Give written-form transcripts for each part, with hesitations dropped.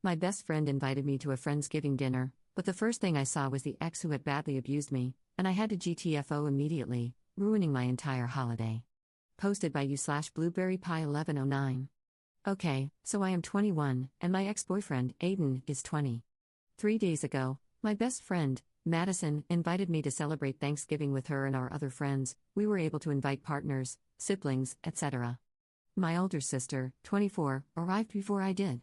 My best friend invited me to a Friendsgiving dinner, but the first thing I saw was the ex who had badly abused me, and I had to GTFO immediately, ruining my entire holiday. Posted by you/blueberrypie1109. Okay, so I am 21, and my ex-boyfriend, Aiden, is 20. 3 days ago, my best friend, Madison, invited me to celebrate Thanksgiving with her and our other friends. We were able to invite partners, siblings, etc. My older sister, 24, arrived before I did.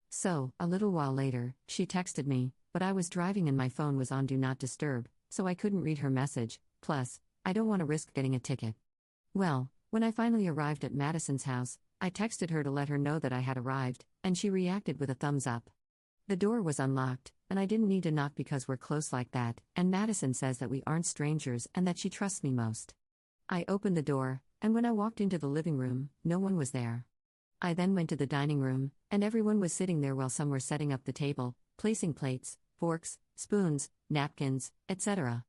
So, a little while later, she texted me, but I was driving and my phone was on Do Not Disturb, so I couldn't read her message, plus, I don't want to risk getting a ticket. Well, when I finally arrived at Madison's house, I texted her to let her know that I had arrived, and she reacted with a thumbs up. The door was unlocked, and I didn't need to knock because we're close like that, and Madison says that we aren't strangers and that she trusts me most. I opened the door, and when I walked into the living room, no one was there. I then went to the dining room, and everyone was sitting there while some were setting up the table, placing plates, forks, spoons, napkins, etc.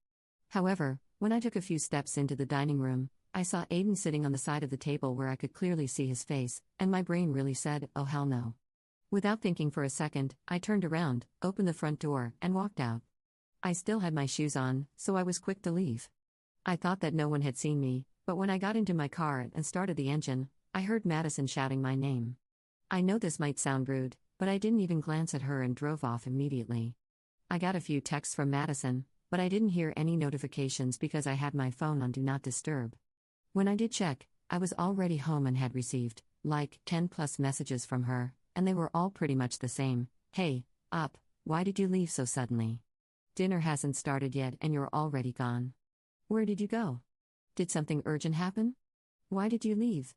However, when I took a few steps into the dining room, I saw Aiden sitting on the side of the table where I could clearly see his face, and my brain really said, oh hell no. Without thinking for a second, I turned around, opened the front door, and walked out. I still had my shoes on, so I was quick to leave. I thought that no one had seen me, but when I got into my car and started the engine, I heard Madison shouting my name. I know this might sound rude, but I didn't even glance at her and drove off immediately. I got a few texts from Madison, but I didn't hear any notifications because I had my phone on Do Not Disturb. When I did check, I was already home and had received, 10 plus messages from her, and they were all pretty much the same. Hey, up, why did you leave so suddenly? Dinner hasn't started yet and you're already gone. Where did you go? Did something urgent happen? Why did you leave?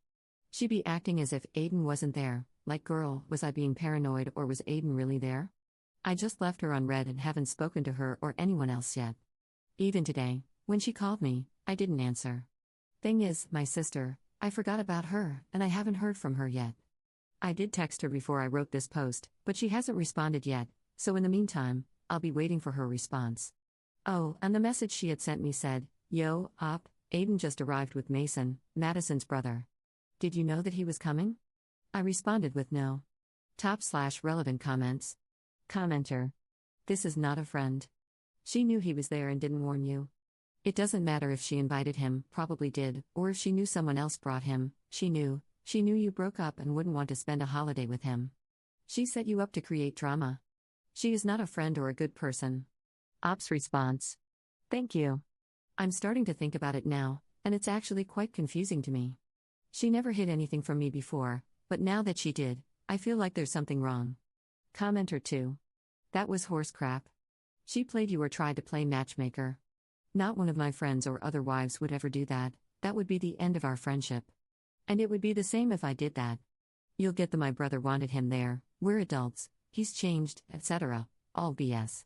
She be acting as if Aiden wasn't there, like girl, was I being paranoid or was Aiden really there? I just left her unread and haven't spoken to her or anyone else yet. Even today, when she called me, I didn't answer. Thing is, my sister, I forgot about her and I haven't heard from her yet. I did text her before I wrote this post, but she hasn't responded yet, so in the meantime, I'll be waiting for her response. Oh, and the message she had sent me said, yo, op, Aiden just arrived with Mason, Madison's brother. Did you know that he was coming? I responded with no. Top/relevant comments. Commenter. This is not a friend. She knew he was there and didn't warn you. It doesn't matter if she invited him, probably did, or if she knew someone else brought him, she knew you broke up and wouldn't want to spend a holiday with him. She set you up to create drama. She is not a friend or a good person. Op's response. Thank you. I'm starting to think about it now, and it's actually quite confusing to me. She never hid anything from me before, but now that she did, I feel like there's something wrong. Commenter 2. That was horse crap. She played you or tried to play matchmaker. Not one of my friends or other wives would ever do that. That would be the end of our friendship. And it would be the same if I did that. You'll get the my brother wanted him there, we're adults, he's changed, etc. All BS.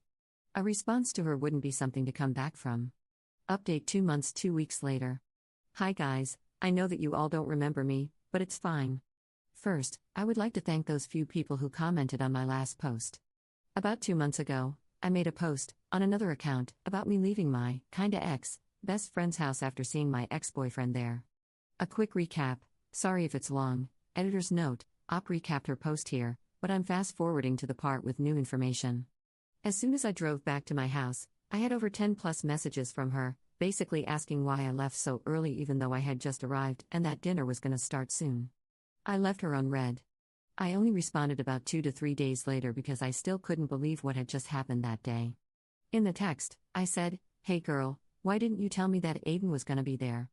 A response to her wouldn't be something to come back from. Update 2 months 2 weeks later. Hi guys, I know that you all don't remember me, but it's fine. First, I would like to thank those few people who commented on my last post. About 2 months ago, I made a post, on another account, about me leaving my, kinda ex, best friend's house after seeing my ex-boyfriend there. A quick recap, sorry if it's long, editor's note, Op recapped her post here, but I'm fast-forwarding to the part with new information. As soon as I drove back to my house, I had over 10 plus messages from her, basically asking why I left so early even though I had just arrived and that dinner was gonna start soon. I left her unread. I only responded about 2 to 3 days later because I still couldn't believe what had just happened that day. In the text, I said, hey girl, why didn't you tell me that Aiden was gonna be there?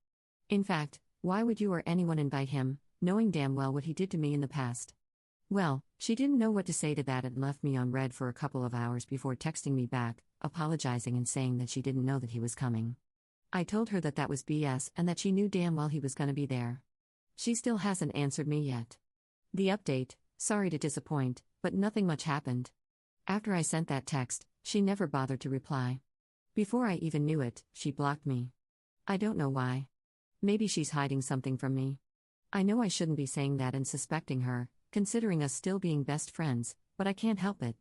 In fact, why would you or anyone invite him, knowing damn well what he did to me in the past? Well, she didn't know what to say to that and left me on read for a couple of hours before texting me back, apologizing and saying that she didn't know that he was coming. I told her that that was BS and that she knew damn well he was gonna be there. She still hasn't answered me yet. The update, sorry to disappoint, but nothing much happened. After I sent that text, she never bothered to reply. Before I even knew it, she blocked me. I don't know why. Maybe she's hiding something from me. I know I shouldn't be saying that and suspecting her, considering us still being best friends, but I can't help it.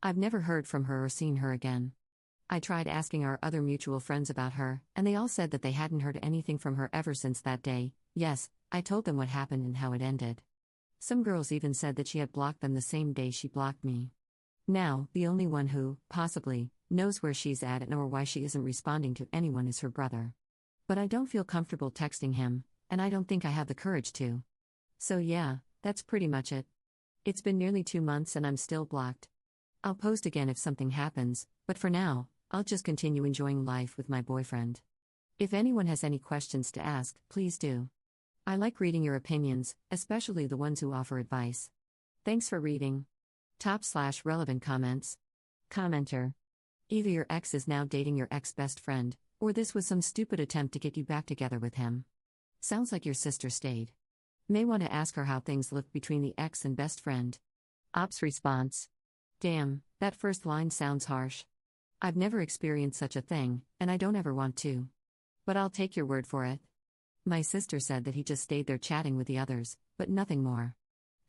I've never heard from her or seen her again. I tried asking our other mutual friends about her, and they all said that they hadn't heard anything from her ever since that day. Yes, I told them what happened and how it ended. Some girls even said that she had blocked them the same day she blocked me. Now, the only one who, possibly, knows where she's at and or why she isn't responding to anyone is her brother. But I don't feel comfortable texting him, and I don't think I have the courage to. So yeah, that's pretty much it. It's been nearly 2 months and I'm still blocked. I'll post again if something happens, but for now, I'll just continue enjoying life with my boyfriend. If anyone has any questions to ask, please do. I like reading your opinions, especially the ones who offer advice. Thanks for reading. Top/relevant comments. Commenter. Either your ex is now dating your ex-best friend, or this was some stupid attempt to get you back together with him. Sounds like your sister stayed. May want to ask her how things look between the ex and best friend. Ops response. Damn, that first line sounds harsh. I've never experienced such a thing, and I don't ever want to. But I'll take your word for it. My sister said that he just stayed there chatting with the others, but nothing more.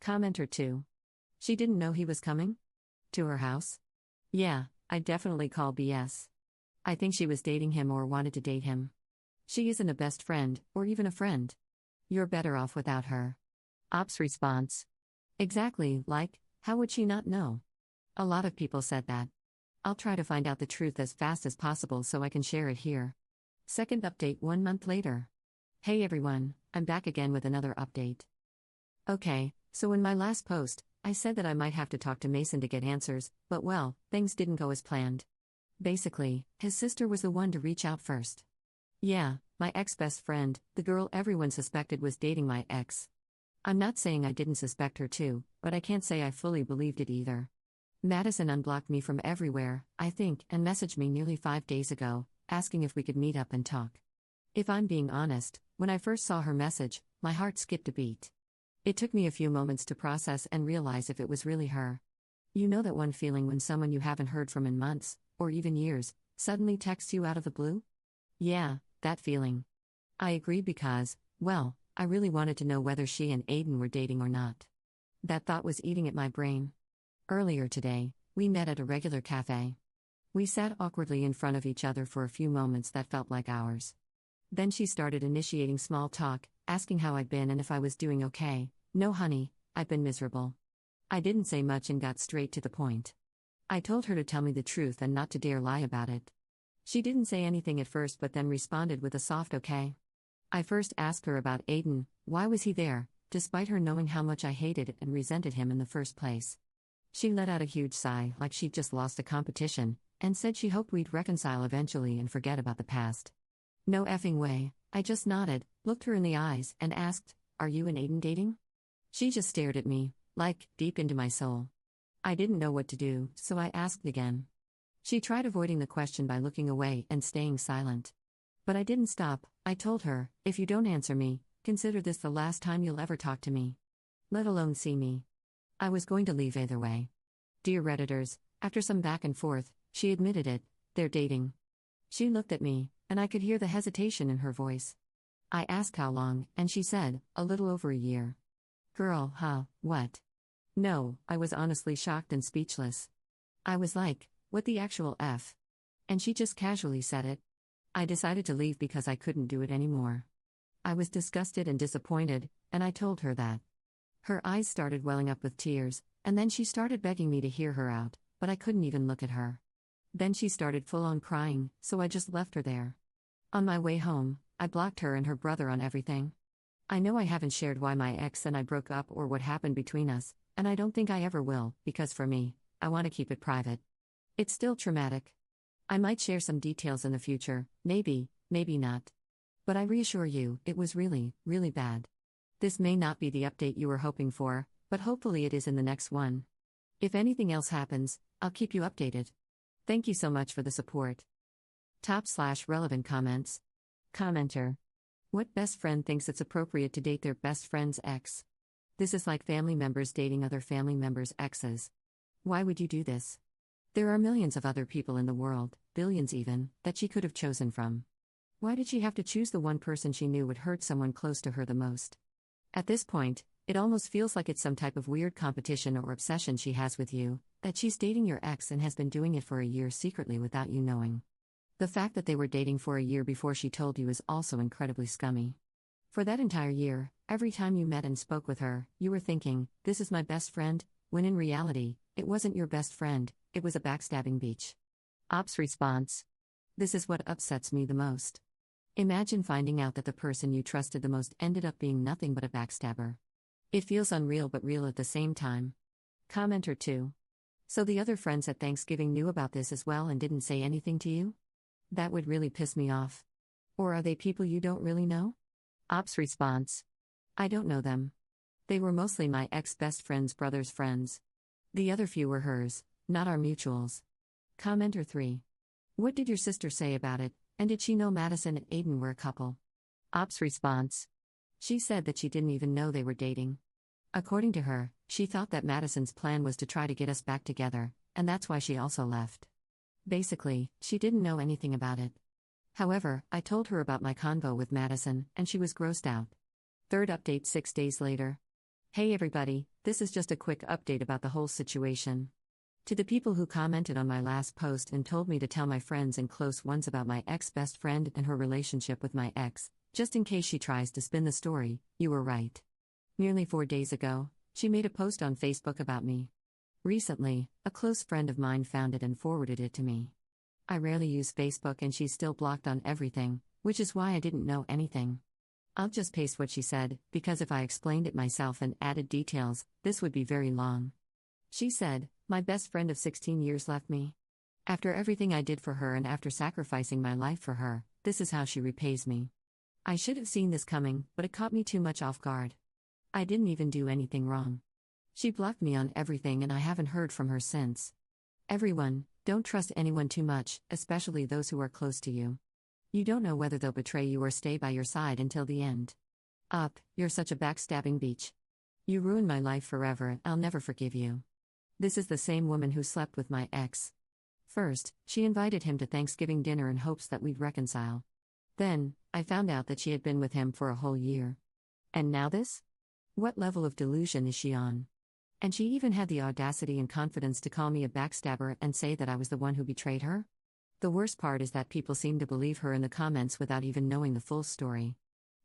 Commenter 2. She didn't know he was coming? To her house? Yeah, I definitely call BS. I think she was dating him or wanted to date him. She isn't a best friend, or even a friend. You're better off without her. Ops response. Exactly, like, how would she not know? A lot of people said that. I'll try to find out the truth as fast as possible so I can share it here. Second update 1 month later. Hey everyone, I'm back again with another update. Okay, so in my last post, I said that I might have to talk to Mason to get answers, but well, things didn't go as planned. Basically, his sister was the one to reach out first. Yeah, my ex-best friend, the girl everyone suspected was dating my ex. I'm not saying I didn't suspect her too, but I can't say I fully believed it either. Madison unblocked me from everywhere, I think, and messaged me nearly 5 days ago, asking if we could meet up and talk. If I'm being honest, when I first saw her message, my heart skipped a beat. It took me a few moments to process and realize if it was really her. You know that one feeling when someone you haven't heard from in months, or even years, suddenly texts you out of the blue? Yeah, that feeling. I agreed because, well, I really wanted to know whether she and Aiden were dating or not. That thought was eating at my brain. Earlier today, we met at a regular cafe. We sat awkwardly in front of each other for a few moments that felt like hours. Then she started initiating small talk, asking how I'd been and if I was doing okay. No honey, I've been miserable. I didn't say much and got straight to the point. I told her to tell me the truth and not to dare lie about it. She didn't say anything at first but then responded with a soft okay. I first asked her about Aiden, why was he there, despite her knowing how much I hated and resented him in the first place. She let out a huge sigh like she'd just lost a competition, and said she hoped we'd reconcile eventually and forget about the past. No effing way, I just nodded, looked her in the eyes, and asked, are you and Aiden dating? She just stared at me, like, deep into my soul. I didn't know what to do, so I asked again. She tried avoiding the question by looking away and staying silent. But I didn't stop. I told her, if you don't answer me, consider this the last time you'll ever talk to me. Let alone see me. I was going to leave either way. Dear Redditors, after some back and forth, she admitted it, they're dating. She looked at me, and I could hear the hesitation in her voice. I asked how long, and she said, a little over a year. Girl, huh, what? No, I was honestly shocked and speechless. I was like, what the actual F? And she just casually said it. I decided to leave because I couldn't do it anymore. I was disgusted and disappointed, and I told her that. Her eyes started welling up with tears, and then she started begging me to hear her out, but I couldn't even look at her. Then she started full-on crying, so I just left her there. On my way home, I blocked her and her brother on everything. I know I haven't shared why my ex and I broke up or what happened between us, and I don't think I ever will, because for me, I want to keep it private. It's still traumatic. I might share some details in the future, maybe, maybe not. But I reassure you, it was really, really bad. This may not be the update you were hoping for, but hopefully it is in the next one. If anything else happens, I'll keep you updated. Thank you so much for the support. Top/relevant comments. Commenter. What best friend thinks it's appropriate to date their best friend's ex? This is like family members dating other family members' exes. Why would you do this? There are millions of other people in the world, billions even, that she could have chosen from. Why did she have to choose the one person she knew would hurt someone close to her the most? At this point, it almost feels like it's some type of weird competition or obsession she has with you, that she's dating your ex and has been doing it for a year secretly without you knowing. The fact that they were dating for a year before she told you is also incredibly scummy. For that entire year, every time you met and spoke with her, you were thinking, this is my best friend, when in reality, it wasn't your best friend, it was a backstabbing beach. Ops response. This is what upsets me the most. Imagine finding out that the person you trusted the most ended up being nothing but a backstabber. It feels unreal but real at the same time. Commenter 2. So the other friends at Thanksgiving knew about this as well and didn't say anything to you? That would really piss me off. Or are they people you don't really know? Ops response. I don't know them. They were mostly my ex-best friend's brother's friends. The other few were hers, not our mutuals. Commenter 3. What did your sister say about it, and did she know Madison and Aiden were a couple? Ops response. She said that she didn't even know they were dating. According to her, she thought that Madison's plan was to try to get us back together, and that's why she also left. Basically, she didn't know anything about it. However, I told her about my convo with Madison, and she was grossed out. Third update 6 days later. Hey everybody, this is just a quick update about the whole situation. To the people who commented on my last post and told me to tell my friends and close ones about my ex-best friend and her relationship with my ex, just in case she tries to spin the story, you were right. Nearly 4 days ago, she made a post on Facebook about me. Recently, a close friend of mine found it and forwarded it to me. I rarely use Facebook and she's still blocked on everything, which is why I didn't know anything. I'll just paste what she said, because if I explained it myself and added details, this would be very long. She said, my best friend of 16 years left me. After everything I did for her and after sacrificing my life for her, this is how she repays me. I should have seen this coming, but it caught me too much off guard. I didn't even do anything wrong. She blocked me on everything and I haven't heard from her since. Everyone, don't trust anyone too much, especially those who are close to you. You don't know whether they'll betray you or stay by your side until the end. You're such a backstabbing beach. You ruined my life forever and I'll never forgive you. This is the same woman who slept with my ex. First, she invited him to Thanksgiving dinner in hopes that we'd reconcile. Then, I found out that she had been with him for a whole year. And now this? What level of delusion is she on? And she even had the audacity and confidence to call me a backstabber and say that I was the one who betrayed her? The worst part is that people seem to believe her in the comments without even knowing the full story.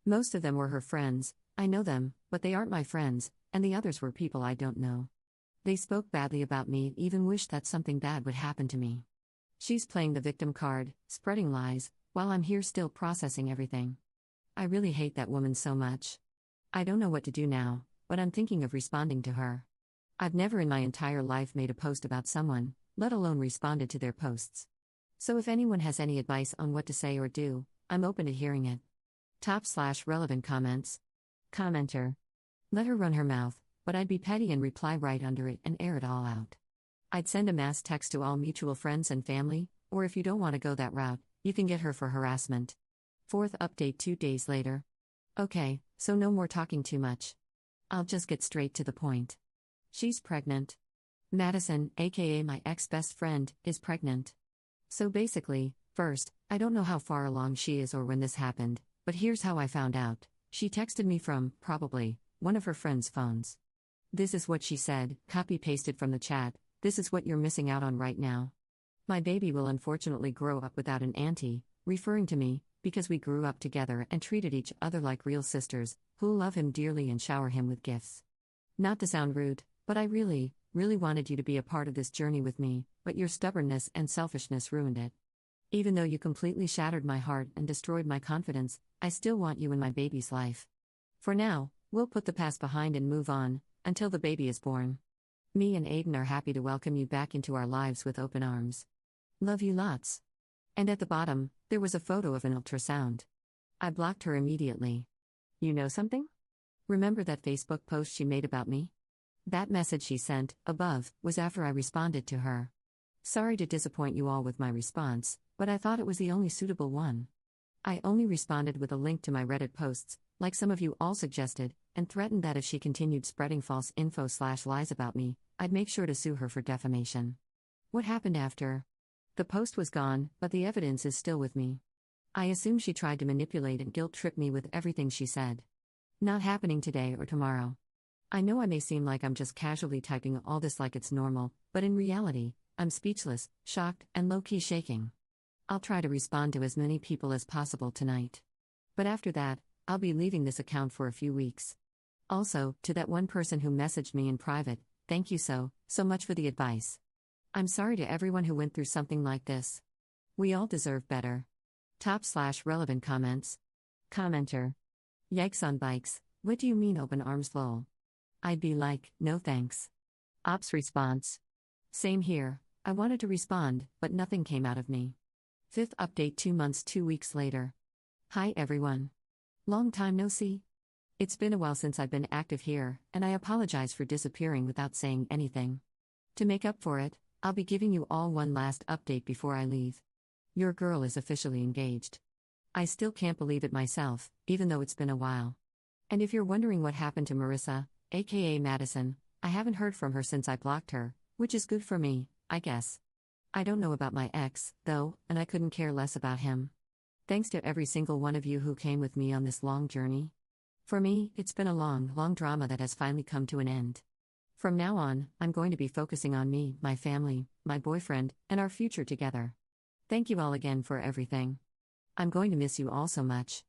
Most of them were her friends, I know them, but they aren't my friends, and the others were people I don't know. They spoke badly about me and even wished that something bad would happen to me. She's playing the victim card, spreading lies, while I'm here still processing everything. I really hate that woman so much. I don't know what to do now, but I'm thinking of responding to her. I've never in my entire life made a post about someone, let alone responded to their posts. So if anyone has any advice on what to say or do, I'm open to hearing it. Top/relevant comments. Commenter. Let her run her mouth, but I'd be petty and reply right under it and air it all out. I'd send a mass text to all mutual friends and family, or if you don't want to go that route, you can get her for harassment. Fourth update 2 days later. Okay, so no more talking too much. I'll just get straight to the point. She's pregnant. Madison, aka my ex-best friend, is pregnant. So basically, first, I don't know how far along she is or when this happened, but here's how I found out. She texted me from, probably, one of her friends' phones. This is what she said, copy-pasted from the chat, this is what you're missing out on right now. My baby will unfortunately grow up without an auntie, referring to me, because we grew up together and treated each other like real sisters, who love him dearly and shower him with gifts. Not to sound rude, but I really wanted you to be a part of this journey with me, but your stubbornness and selfishness ruined it. Even though you completely shattered my heart and destroyed my confidence, I still want you in my baby's life. For now, we'll put the past behind and move on, until the baby is born. Me and Aiden are happy to welcome you back into our lives with open arms. Love you lots. And at the bottom, there was a photo of an ultrasound. I blocked her immediately. You know something? Remember that Facebook post she made about me? That message she sent, above, was after I responded to her. Sorry to disappoint you all with my response, but I thought it was the only suitable one. I only responded with a link to my Reddit posts, like some of you all suggested, and threatened that if she continued spreading false info/lies about me, I'd make sure to sue her for defamation. What happened after? The post was gone, but the evidence is still with me. I assume she tried to manipulate and guilt-trip me with everything she said. Not happening today or tomorrow. I know I may seem like I'm just casually typing all this like it's normal, but in reality, I'm speechless, shocked, and low-key shaking. I'll try to respond to as many people as possible tonight. But after that, I'll be leaving this account for a few weeks. Also, to that one person who messaged me in private, thank you so much for the advice. I'm sorry to everyone who went through something like this. We all deserve better. Top/relevant comments. Commenter. Yikes on bikes, what do you mean open arms lol? I'd be like, no thanks. Ops response. Same here, I wanted to respond, but nothing came out of me. Fifth update 2 months 2 weeks later. Hi everyone. Long time no see. It's been a while since I've been active here, and I apologize for disappearing without saying anything. To make up for it, I'll be giving you all one last update before I leave. Your girl is officially engaged. I still can't believe it myself, even though it's been a while. And if you're wondering what happened to Marissa, aka Madison, I haven't heard from her since I blocked her, which is good for me, I guess. I don't know about my ex, though, and I couldn't care less about him. Thanks to every single one of you who came with me on this long journey. For me, it's been a long drama that has finally come to an end. From now on, I'm going to be focusing on me, my family, my boyfriend, and our future together. Thank you all again for everything. I'm going to miss you all so much.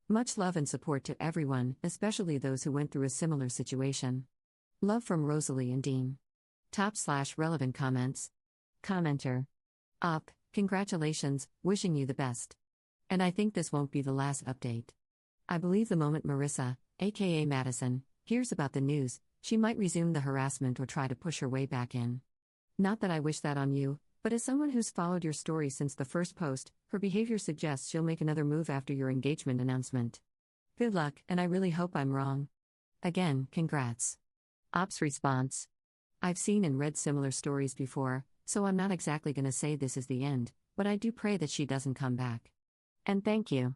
Much love and support to everyone, especially those who went through a similar situation. Love from Rosalie and Dean. Top/relevant comments. Commenter. Congratulations, wishing you the best. And I think this won't be the last update. I believe the moment Marissa, aka Madison, hears about the news, she might resume the harassment or try to push her way back in. Not that I wish that on you, but as someone who's followed your story since the first post, her behavior suggests she'll make another move after your engagement announcement. Good luck, and I really hope I'm wrong. Again, congrats. Ops response. I've seen and read similar stories before, so I'm not exactly gonna say this is the end, but I do pray that she doesn't come back. And thank you.